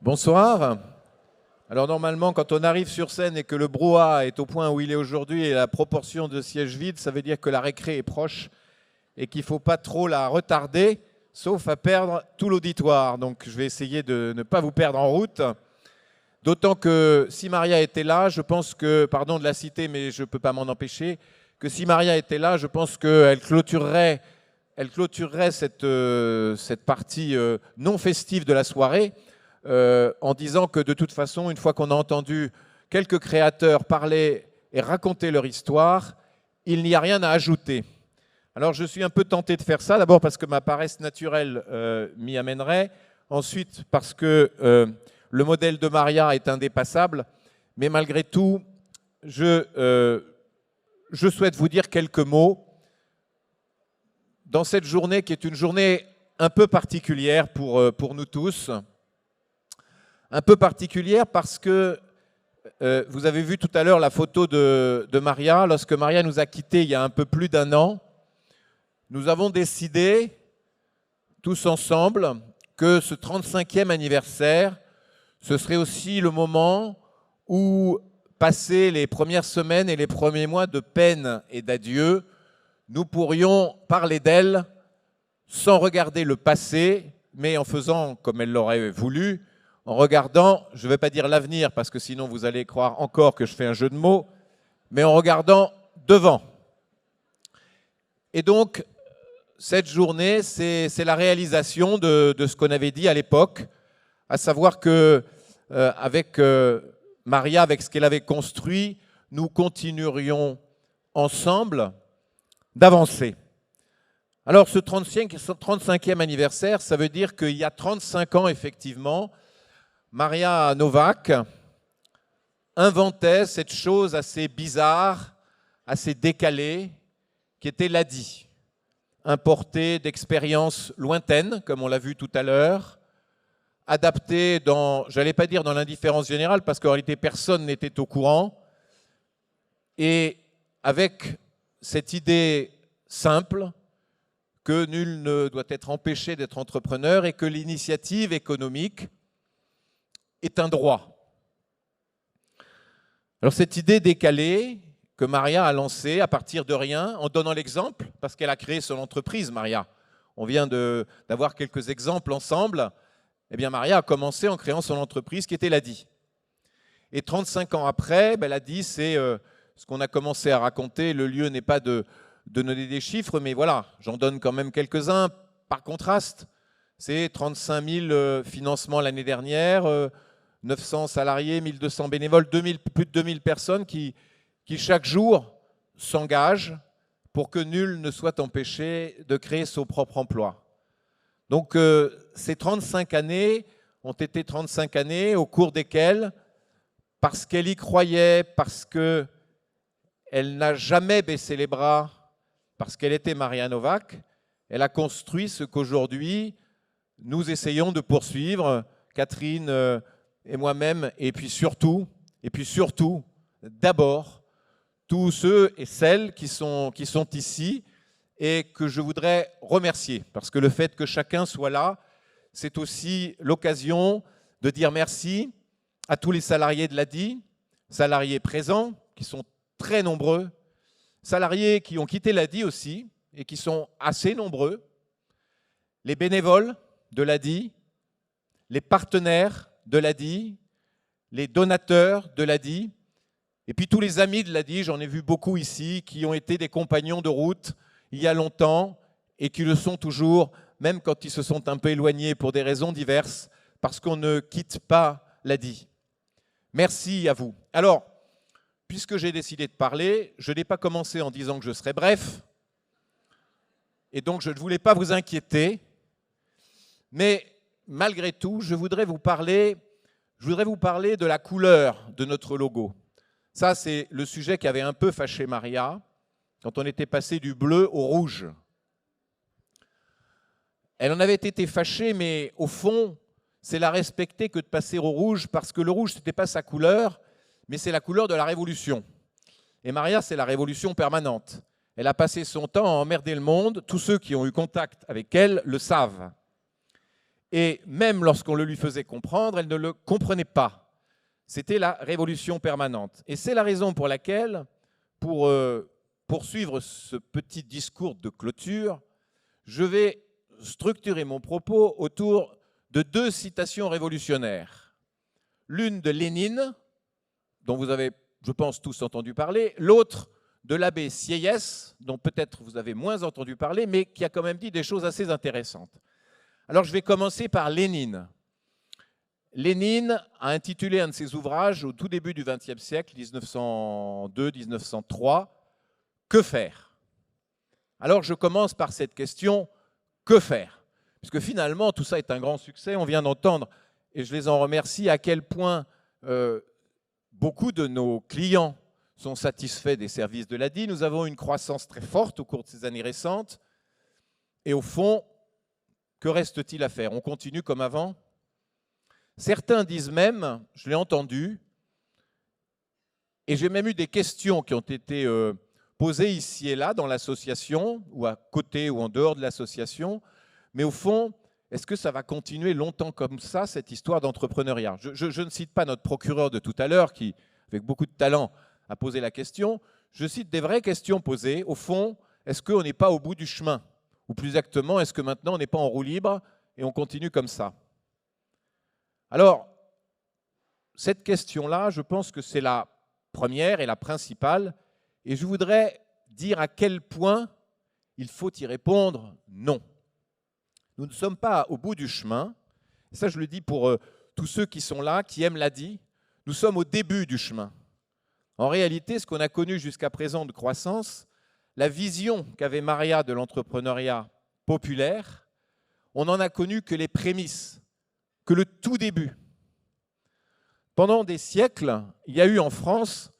Bonsoir. Alors normalement, quand on arrive sur scène et que le brouhaha est au point où il est aujourd'hui et la proportion de sièges vides, ça veut dire que la récré est proche et qu'il ne faut pas trop la retarder, sauf à perdre tout l'auditoire. Donc je vais essayer de ne pas vous perdre en route. D'autant que si Maria était là, je pense que, pardon de la citer, mais je ne peux pas m'en empêcher, que si Maria était là, je pense qu'elle clôturerait cette partie non festive de la soirée en disant que de toute façon, une fois qu'on a entendu quelques créateurs parler et raconter leur histoire, il n'y a rien à ajouter. Alors je suis un peu tenté de faire ça, d'abord parce que ma paresse naturelle m'y amènerait, ensuite parce que le modèle de Maria est indépassable, mais malgré tout, je souhaite vous dire quelques mots dans cette journée qui est une journée un peu particulière pour nous tous. Un peu particulière parce que vous avez vu tout à l'heure la photo de Maria. Lorsque Maria nous a quittés il y a un peu plus d'un an, nous avons décidé, tous ensemble, que ce 35e anniversaire, ce serait aussi le moment où, passé les premières semaines et les premiers mois de peine et d'adieu, nous pourrions parler d'elle sans regarder le passé, mais en faisant comme elle l'aurait voulu, en regardant, je ne vais pas dire l'avenir, parce que sinon vous allez croire encore que je fais un jeu de mots, mais en regardant devant. Et donc, cette journée, c'est la réalisation de ce qu'on avait dit à l'époque, à savoir que avec Maria, avec ce qu'elle avait construit, nous continuerions ensemble d'avancer. Alors, ce 35e anniversaire, ça veut dire qu'il y a 35 ans, effectivement, Maria Novák inventait cette chose assez bizarre, assez décalée, qui était l'ADI, importée d'expériences lointaines, comme on l'a vu tout à l'heure, adaptée dans, j'allais pas dire dans l'indifférence générale, parce qu'en réalité personne n'était au courant, et avec cette idée simple que nul ne doit être empêché d'être entrepreneur et que l'initiative économique est un droit. Alors cette idée décalée que Maria a lancée à partir de rien, en donnant l'exemple, parce qu'elle a créé son entreprise, Maria. On vient d'avoir quelques exemples ensemble. Eh bien, Maria a commencé en créant son entreprise qui était l'ADI. Et 35 ans après, l'ADI, c'est ce qu'on a commencé à raconter. Le lieu n'est pas de donner des chiffres, mais voilà, j'en donne quand même quelques-uns. Par contraste, c'est 35 000 financements l'année dernière, 900 salariés, 1200 bénévoles, plus de 2000 personnes qui chaque jour s'engagent pour que nul ne soit empêché de créer son propre emploi. Donc ces 35 années ont été 35 années au cours desquelles, parce qu'elle y croyait, parce qu'elle n'a jamais baissé les bras, parce qu'elle était Maria Novák, elle a construit ce qu'aujourd'hui nous essayons de poursuivre, Catherine et moi-même, et puis surtout, d'abord, tous ceux et celles qui sont ici et que je voudrais remercier. Parce que le fait que chacun soit là, c'est aussi l'occasion de dire merci à tous les salariés de l'ADI, salariés présents, qui sont très nombreux, salariés qui ont quitté l'ADI aussi, et qui sont assez nombreux, les bénévoles de l'ADI, les partenaires de l'ADI, les donateurs de l'ADI, et puis tous les amis de l'ADI, j'en ai vu beaucoup ici, qui ont été des compagnons de route il y a longtemps et qui le sont toujours, même quand ils se sont un peu éloignés pour des raisons diverses, parce qu'on ne quitte pas l'ADI. Merci à vous. Alors, puisque j'ai décidé de parler, je n'ai pas commencé en disant que je serais bref, et donc je ne voulais pas vous inquiéter, mais malgré tout, je voudrais vous parler de la couleur de notre logo. Ça, c'est le sujet qui avait un peu fâché Maria, quand on était passé du bleu au rouge. Elle en avait été fâchée, mais au fond, c'est la respecter que de passer au rouge, parce que le rouge, ce n'était pas sa couleur, mais c'est la couleur de la révolution. Et Maria, c'est la révolution permanente. Elle a passé son temps à emmerder le monde, tous ceux qui ont eu contact avec elle le savent. Et même lorsqu'on le lui faisait comprendre, elle ne le comprenait pas. C'était la révolution permanente. Et c'est la raison pour laquelle, pour poursuivre ce petit discours de clôture, je vais structurer mon propos autour de 2 citations révolutionnaires. L'une de Lénine, dont vous avez, je pense, tous entendu parler, l'autre de l'abbé Sieyès, dont peut-être vous avez moins entendu parler, mais qui a quand même dit des choses assez intéressantes. Alors je vais commencer par Lénine. Lénine a intitulé un de ses ouvrages au tout début du XXe siècle, 1902-1903, « Que faire ?» Alors je commence par cette question, que faire? Puisque finalement tout ça est un grand succès, on vient d'entendre, et je les en remercie, à quel point beaucoup de nos clients sont satisfaits des services de l'ADI. Nous avons une croissance très forte au cours de ces années récentes, et au fond, que reste-t-il à faire? On continue comme avant? Certains disent même, je l'ai entendu, et j'ai même eu des questions qui ont été posées ici et là dans l'association, ou à côté ou en dehors de l'association, mais au fond, est-ce que ça va continuer longtemps comme ça, cette histoire d'entrepreneuriat? Je ne cite pas notre procureur de tout à l'heure, qui, avec beaucoup de talent, a posé la question. Je cite des vraies questions posées. Au fond, est-ce qu'on n'est pas au bout du chemin? Ou plus exactement, est-ce que maintenant on n'est pas en roue libre et on continue comme ça? Alors, cette question-là, je pense que c'est la première et la principale, et je voudrais dire à quel point il faut y répondre non. Nous ne sommes pas au bout du chemin, et ça je le dis pour tous ceux qui sont là, qui aiment l'ADI, nous sommes au début du chemin. En réalité, ce qu'on a connu jusqu'à présent de croissance, la vision qu'avait Maria de l'entrepreneuriat populaire, on n'en a connu que les prémices, que le tout début. Pendant des siècles, il y a eu en France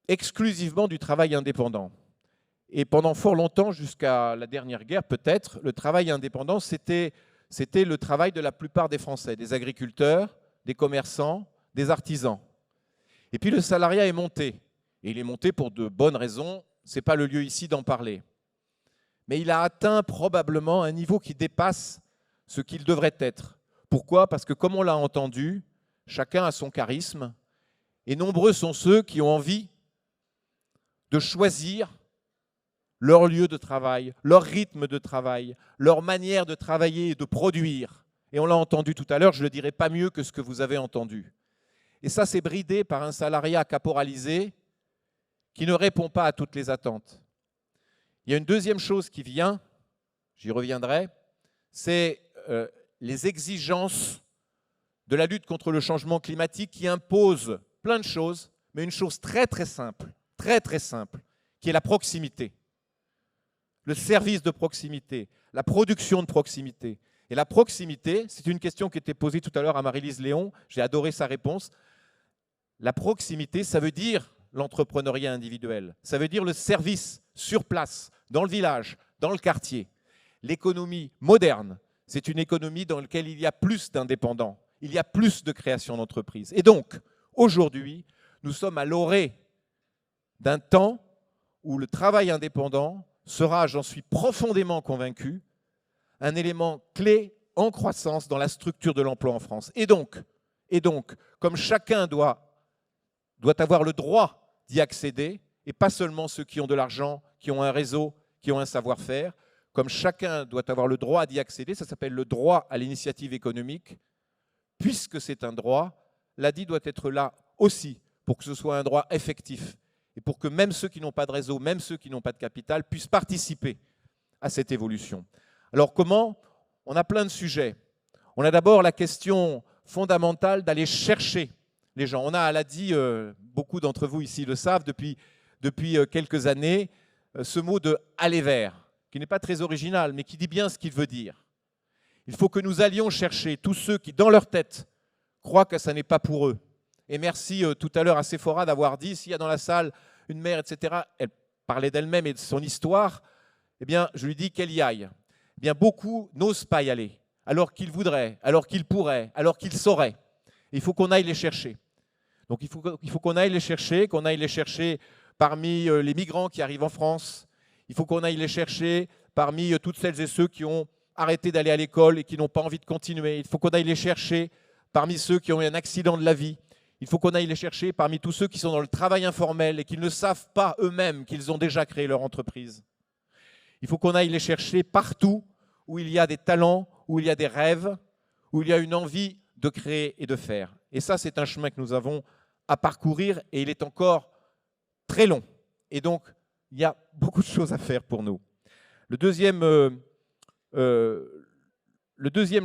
exclusivement du travail indépendant. Et pendant fort longtemps, jusqu'à la dernière guerre peut-être, le travail indépendant, c'était le travail de la plupart des Français, des agriculteurs, des commerçants, des artisans. Et puis le salariat est monté. Et il est monté pour de bonnes raisons, ce n'est pas le lieu ici d'en parler. Mais il a atteint probablement un niveau qui dépasse ce qu'il devrait être. Pourquoi? Parce que comme on l'a entendu, chacun a son charisme, et nombreux sont ceux qui ont envie de choisir leur lieu de travail, leur rythme de travail, leur manière de travailler et de produire. Et on l'a entendu tout à l'heure, je ne le dirai pas mieux que ce que vous avez entendu. Et ça, c'est bridé par un salariat caporalisé qui ne répond pas à toutes les attentes. Il y a une deuxième chose qui vient, j'y reviendrai, c'est les exigences de la lutte contre le changement climatique qui imposent plein de choses, mais une chose très très simple, qui est la proximité. Le service de proximité, la production de proximité. Et la proximité, c'est une question qui était posée tout à l'heure à Marie-Lise Léon, j'ai adoré sa réponse. La proximité, ça veut dire l'entrepreneuriat individuel, ça veut dire le service sur place, dans le village, dans le quartier. L'économie moderne, c'est une économie dans laquelle il y a plus d'indépendants, il y a plus de création d'entreprises. Et donc, aujourd'hui, nous sommes à l'orée d'un temps où le travail indépendant sera, j'en suis profondément convaincu, un élément clé en croissance dans la structure de l'emploi en France. Et donc, comme chacun doit avoir le droit d'y accéder, et pas seulement ceux qui ont de l'argent, qui ont un réseau, qui ont un savoir-faire, comme chacun doit avoir le droit d'y accéder, ça s'appelle le droit à l'initiative économique, puisque c'est un droit, l'ADI doit être là aussi pour que ce soit un droit effectif et pour que même ceux qui n'ont pas de réseau, même ceux qui n'ont pas de capital, puissent participer à cette évolution. Alors comment? On a plein de sujets. On a d'abord la question fondamentale d'aller chercher les gens. On a à l'ADI, beaucoup d'entre vous ici le savent, depuis quelques années, ce mot de « aller vers », qui n'est pas très original, mais qui dit bien ce qu'il veut dire. Il faut que nous allions chercher tous ceux qui, dans leur tête, croient que ça n'est pas pour eux. Et merci tout à l'heure à Sephora d'avoir dit, s'il y a dans la salle une mère, etc., elle parlait d'elle-même et de son histoire, eh bien, je lui dis qu'elle y aille. Eh bien, beaucoup n'osent pas y aller, alors qu'ils voudraient, alors qu'ils pourraient, alors qu'ils sauraient. Il faut qu'on aille les chercher. Donc, il faut qu'on aille les chercher parmi les migrants qui arrivent en France. Il faut qu'on aille les chercher parmi toutes celles et ceux qui ont arrêté d'aller à l'école et qui n'ont pas envie de continuer. Il faut qu'on aille les chercher parmi ceux qui ont eu un accident de la vie. Il faut qu'on aille les chercher parmi tous ceux qui sont dans le travail informel et qui ne savent pas eux-mêmes qu'ils ont déjà créé leur entreprise. Il faut qu'on aille les chercher partout où il y a des talents, où il y a des rêves, où il y a une envie de créer et de faire. Et ça, c'est un chemin que nous avons à parcourir et il est encore très long. Et donc, il y a beaucoup de choses à faire pour nous. Le deuxième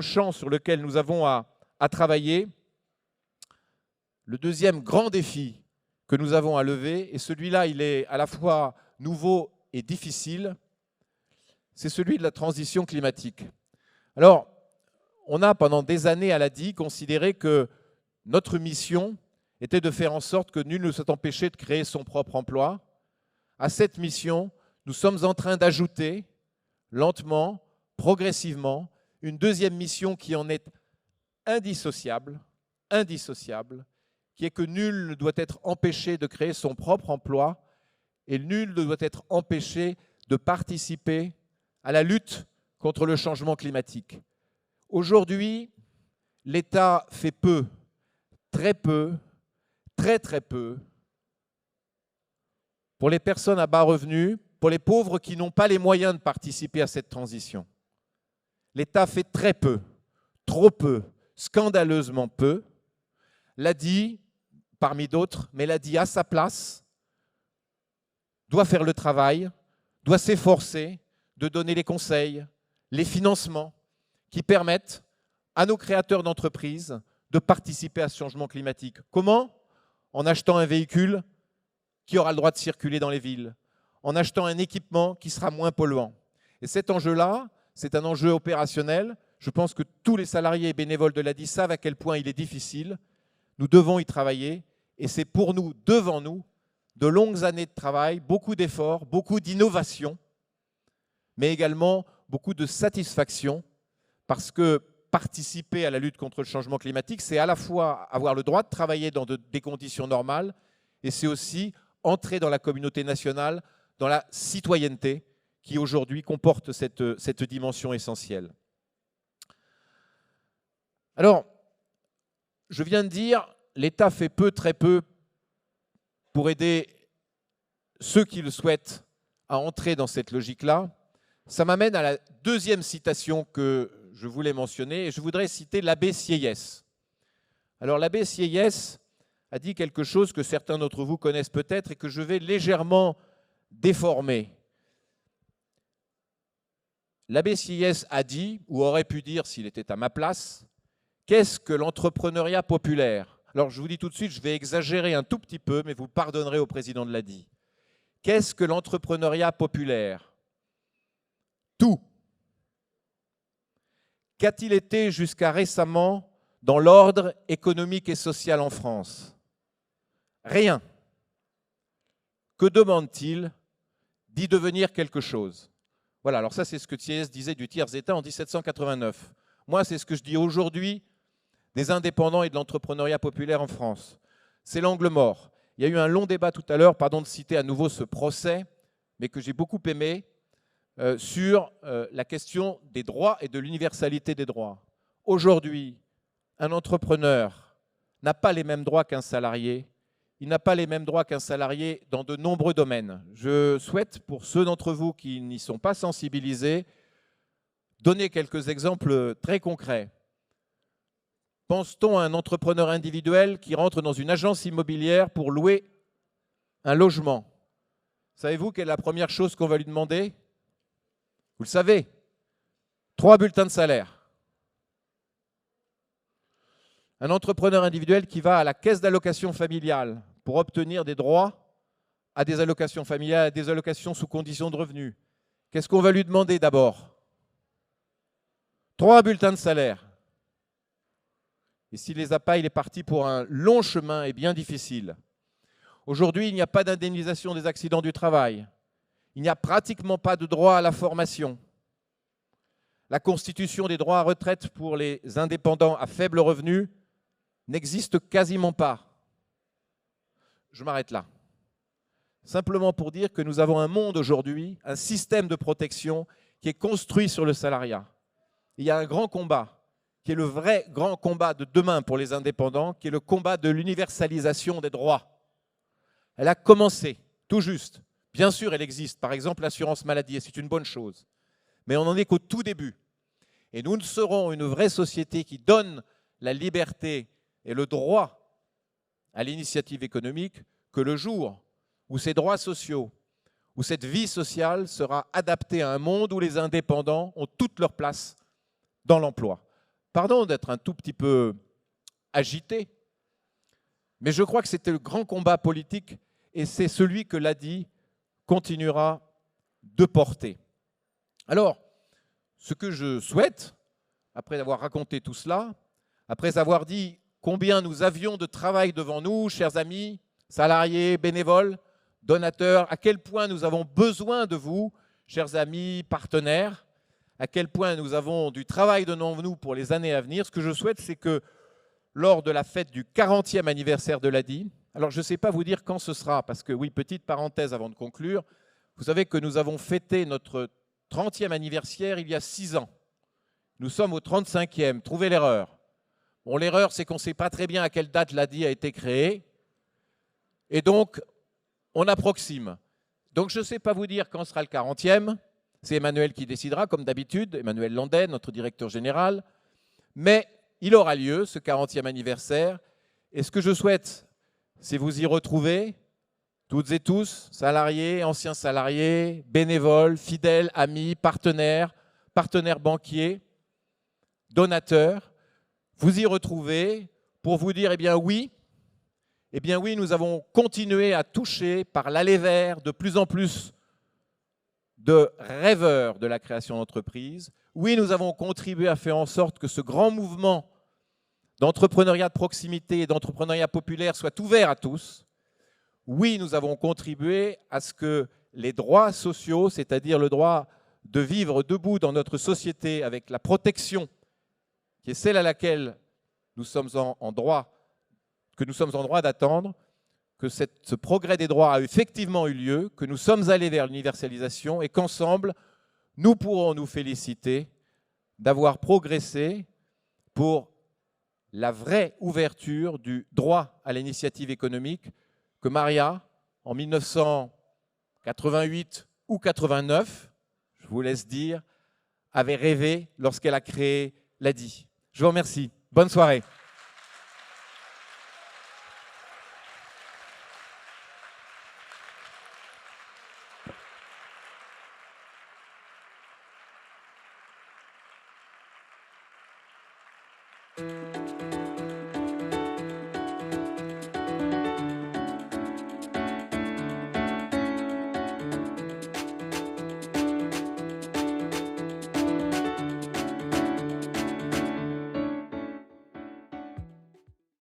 champ sur lequel nous avons à travailler, le deuxième grand défi que nous avons à lever, et celui-là, il est à la fois nouveau et difficile, c'est celui de la transition climatique. Alors, on a pendant des années à l'ADI considéré que notre mission était de faire en sorte que nul ne soit empêché de créer son propre emploi. À cette mission, nous sommes en train d'ajouter, lentement, progressivement, une deuxième mission qui en est indissociable, qui est que nul ne doit être empêché de créer son propre emploi et nul ne doit être empêché de participer à la lutte contre le changement climatique. Aujourd'hui, l'État fait peu, très peu, très peu, pour les personnes à bas revenus, pour les pauvres qui n'ont pas les moyens de participer à cette transition. L'État fait très peu, trop peu, scandaleusement peu. L'ADI, parmi d'autres, mais l'ADI à sa place, doit faire le travail, doit s'efforcer de donner les conseils, les financements qui permettent à nos créateurs d'entreprises de participer à ce changement climatique. Comment ? En achetant un véhicule qui aura le droit de circuler dans les villes, en achetant un équipement qui sera moins polluant. Et cet enjeu-là, c'est un enjeu opérationnel. Je pense que tous les salariés et bénévoles de l'ADI savent à quel point il est difficile. Nous devons y travailler et c'est pour nous, devant nous, de longues années de travail, beaucoup d'efforts, beaucoup d'innovation, mais également beaucoup de satisfaction parce que participer à la lutte contre le changement climatique, c'est à la fois avoir le droit de travailler dans des conditions normales et c'est aussi entrer dans la communauté nationale, dans la citoyenneté qui aujourd'hui comporte cette dimension essentielle. Alors, je viens de dire, l'État fait peu, très peu pour aider ceux qui le souhaitent à entrer dans cette logique-là. Ça m'amène à la deuxième citation que je voulais mentionner, et je voudrais citer l'abbé Sieyès. Alors l'abbé Sieyès a dit quelque chose que certains d'entre vous connaissent peut-être et que je vais légèrement déformer. L'abbé Sieyès a dit, ou aurait pu dire s'il était à ma place, qu'est-ce que l'entrepreneuriat populaire ? Alors je vous dis tout de suite, je vais exagérer un tout petit peu, mais vous pardonnerez au président de l'ADI. Qu'est-ce que l'entrepreneuriat populaire ? Tout. Qu'a-t-il été jusqu'à récemment dans l'ordre économique et social en France ? Rien. Que demande-t-il ? D'y devenir quelque chose. Voilà, alors ça c'est ce que Sieyès disait du tiers-État en 1789. Moi c'est ce que je dis aujourd'hui des indépendants et de l'entrepreneuriat populaire en France. C'est l'angle mort. Il y a eu un long débat tout à l'heure, pardon de citer à nouveau ce procès, mais que j'ai beaucoup aimé, sur la question des droits et de l'universalité des droits. Aujourd'hui, un entrepreneur n'a pas les mêmes droits qu'un salarié. Il n'a pas les mêmes droits qu'un salarié dans de nombreux domaines. Je souhaite, pour ceux d'entre vous qui n'y sont pas sensibilisés, donner quelques exemples très concrets. Pense-t-on à un entrepreneur individuel qui rentre dans une agence immobilière pour louer un logement? Savez-vous quelle est la première chose qu'on va lui demander? Vous le savez, 3 bulletins de salaire. Un entrepreneur individuel qui va à la caisse d'allocation familiale pour obtenir des droits à des allocations familiales, à des allocations sous conditions de revenus. Qu'est-ce qu'on va lui demander d'abord? 3 bulletins de salaire. Et s'il ne les a pas, il est parti pour un long chemin et bien difficile. Aujourd'hui, il n'y a pas d'indemnisation des accidents du travail. Il n'y a pratiquement pas de droit à la formation. La constitution des droits à retraite pour les indépendants à faible revenu n'existe quasiment pas. Je m'arrête là. Simplement pour dire que nous avons un monde aujourd'hui, un système de protection qui est construit sur le salariat. il y a un grand combat, qui est le vrai grand combat de demain pour les indépendants, qui est le combat de l'universalisation des droits. Elle a commencé, tout juste. Bien sûr, elle existe. Par exemple, l'assurance maladie, et c'est une bonne chose. Mais on n'en est qu'au tout début. Et nous ne serons une vraie société qui donne la liberté et le droit à l'initiative économique que le jour où ces droits sociaux, où cette vie sociale sera adaptée à un monde où les indépendants ont toute leur place dans l'emploi. Pardon d'être un tout petit peu agité, mais je crois que c'était le grand combat politique et c'est celui que l'ADI continuera de porter. Alors, ce que je souhaite, après avoir raconté tout cela, après avoir dit combien nous avions de travail devant nous, chers amis, salariés, bénévoles, donateurs, à quel point nous avons besoin de vous, chers amis, partenaires, à quel point nous avons du travail devant nous pour les années à venir. Ce que je souhaite, c'est que lors de la fête du 40e anniversaire de l'ADI, alors je ne sais pas vous dire quand ce sera, parce que oui, petite parenthèse avant de conclure, vous savez que nous avons fêté notre 30e anniversaire il y a 6 ans. Nous sommes au 35e, trouvez l'erreur. Bon, l'erreur, c'est qu'on ne sait pas très bien à quelle date l'ADI a été créée, et donc on approxime. Donc je ne sais pas vous dire quand sera le 40e, c'est Emmanuel qui décidera, comme d'habitude, Emmanuel Landais, notre directeur général, mais il aura lieu, ce 40e anniversaire, et ce que je souhaite, c'est vous y retrouver, toutes et tous, salariés, anciens salariés, bénévoles, fidèles, amis, partenaires banquiers, donateurs, vous y retrouver pour vous dire, eh bien oui, nous avons continué à toucher par l'aller vers de plus en plus de rêveurs de la création d'entreprise. Oui, nous avons contribué à faire en sorte que ce grand mouvement d'entrepreneuriat de proximité et d'entrepreneuriat populaire soit ouvert à tous. Oui, nous avons contribué à ce que les droits sociaux, c'est-à-dire le droit de vivre debout dans notre société avec la protection qui est celle à laquelle nous sommes en droit, que nous sommes en droit d'attendre, que ce progrès des droits a effectivement eu lieu, que nous sommes allés vers l'universalisation et qu'ensemble, nous pourrons nous féliciter d'avoir progressé pour la vraie ouverture du droit à l'initiative économique que Maria, en 1988 ou 89, je vous laisse dire, avait rêvé lorsqu'elle a créé l'ADI. Je vous remercie. Bonne soirée.